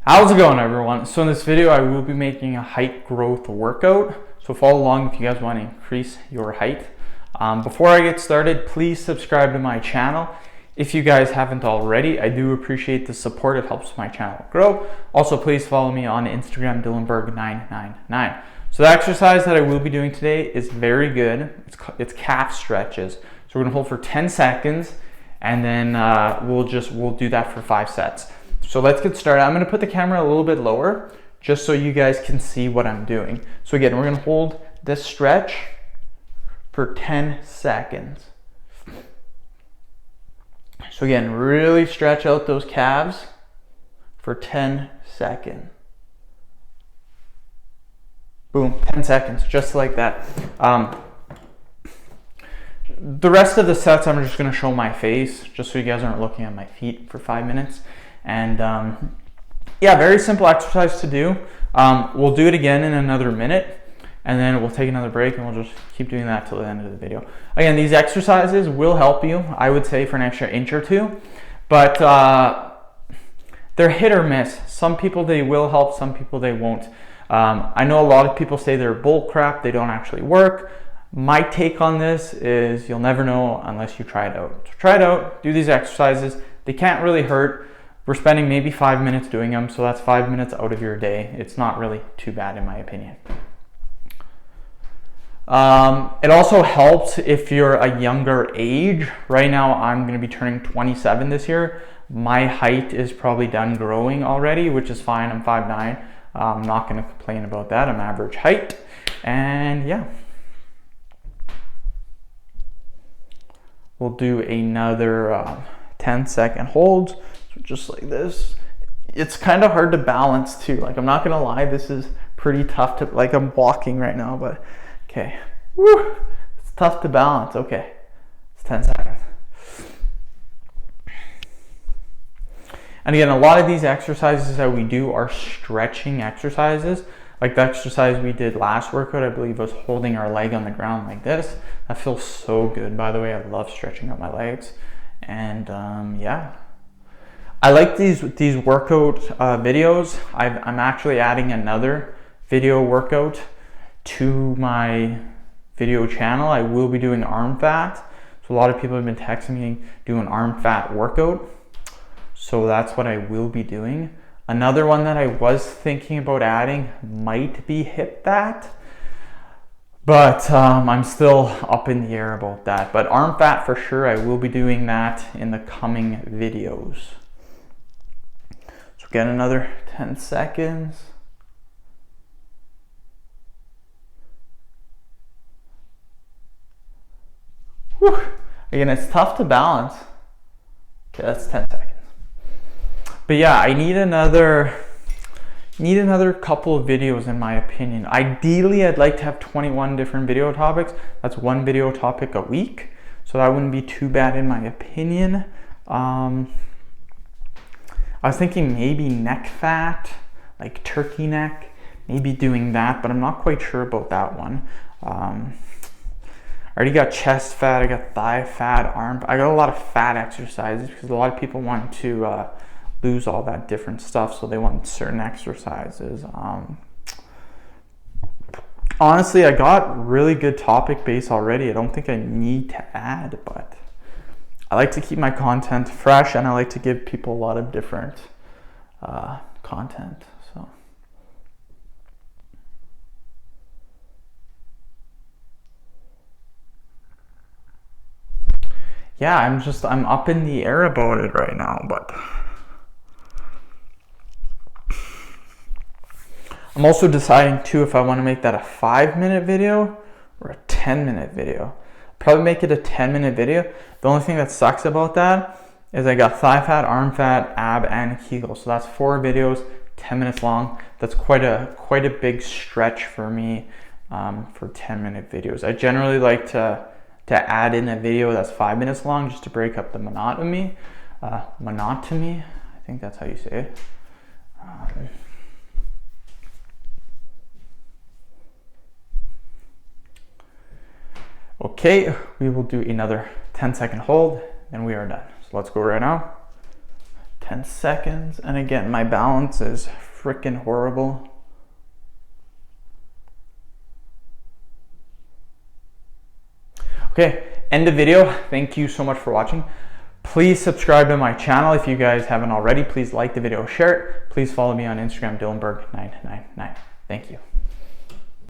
How's it going, everyone? So in this video I will be making a height growth workout, so follow along if you guys want to increase your height. Before I get started, please subscribe to my channel if you guys haven't already. I do appreciate the support, it helps my channel grow. Also, please follow me on Instagram, Dylanberg999. So the exercise that I will be doing today is very good. It's calf stretches. So we're gonna hold for 10 seconds and then we'll do that for 5 sets. So let's get started. I'm gonna put the camera a little bit lower just so you guys can see what I'm doing. So again, we're gonna hold this stretch for 10 seconds. So again, really stretch out those calves for 10 seconds. Boom, 10 seconds, just like that. The rest of the sets, I'm just gonna show my face, just so you guys aren't looking at my feet for 5 minutes. And yeah, very simple exercise to do. We'll do it again in another minute, and then we'll take another break, and we'll just keep doing that till the end of the video. Again, these exercises will help you, I would say, for an extra inch or two, but they're hit or miss. Some people they will help, some people they won't. I know a lot of people say they're bull crap, they don't actually work. My take on this is you'll never know unless you try it out. So try it out, do these exercises. They can't really hurt. We're spending maybe 5 minutes doing them, so that's 5 minutes out of your day. It's not really too bad in my opinion. It also helps if you're a younger age. Right now I'm going to be turning 27 this year. My height is probably done growing already, which is fine. I'm 5'9". I'm not going to complain about that. I'm average height. And yeah. We'll do another 10-second holds. So just like this. It's kind of hard to balance too. Like, I'm not going to lie, this is pretty tough to, like, I'm walking right now, but okay. Woo! It's tough to balance. Okay. It's 10 seconds. And again, a lot of these exercises that we do are stretching exercises. Like the exercise we did last workout, I believe, was holding our leg on the ground like this. That feels so good, by the way. I love stretching out my legs. And yeah. I like these workout videos. I'm actually adding another video workout to my video channel. I will be doing arm fat. So a lot of people have been texting me do an arm fat workout. So that's what I will be doing. Another one that I was thinking about adding might be hip fat, but I'm still up in the air about that. But arm fat for sure, I will be doing that in the coming videos. So get another 10 seconds. Whew. Again, it's tough to balance. Okay, that's 10 seconds. But yeah, I need another couple of videos in my opinion. Ideally, I'd like to have 21 different video topics. That's one video topic a week. So that wouldn't be too bad in my opinion. I was thinking maybe neck fat, like turkey neck, maybe doing that, but I'm not quite sure about that one. I already got chest fat, I got thigh fat, arm. I got a lot of fat exercises because a lot of people want to lose all that different stuff, so they want certain exercises. Honestly, I got really good topic base already. I don't think I need to add, but I like to keep my content fresh and I like to give people a lot of different content. So yeah, I'm up in the air about it right now, but I'm also deciding too if I want to make that a 5-minute video or a 10-minute video. Probably make it a 10-minute video. The only thing that sucks about that is I got thigh fat, arm fat, ab, and Kegel. So that's 4 videos, 10 minutes long. That's quite a big stretch for me for 10-minute videos. I generally like to add in a video that's 5 minutes long just to break up the monotony. I think that's how you say it. Okay, we will do another 10-second hold, and we are done. So let's go right now. 10 seconds. And again, my balance is freaking horrible. Okay, end of video. Thank you so much for watching. Please subscribe to my channel if you guys haven't already. Please like the video, share it. Please follow me on Instagram, Dylanberg999. Thank you.